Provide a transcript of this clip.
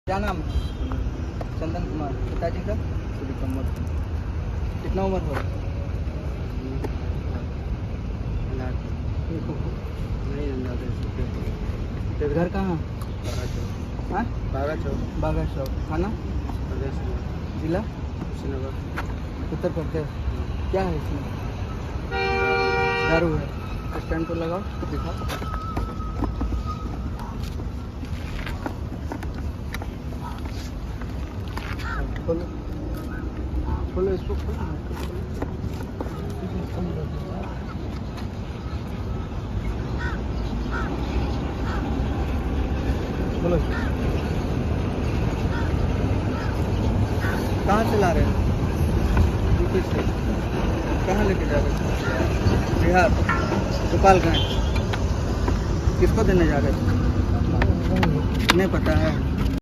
क्या नाम है? चंदन कुमार। पिताजी का? कमर कितना उम्र हो? नहीं अंदाजा तेरे घर कहाँ? हाँ? बागा चौक बागा चौक। थाना? जिला? कुशीनगर। उत्तर प्रदेश। क्या है इसमें? दारू है। स्टैंड पर लगाओ तो दिखाओ। खोलो खोलो इसको खोलो। बोलो कहाँ से ला रहे हैं? यूपी से। कहाँ लेके जा रहे हैं? बिहार गोपालगंज। किसको देने जा रहे हैं? नहीं पता है।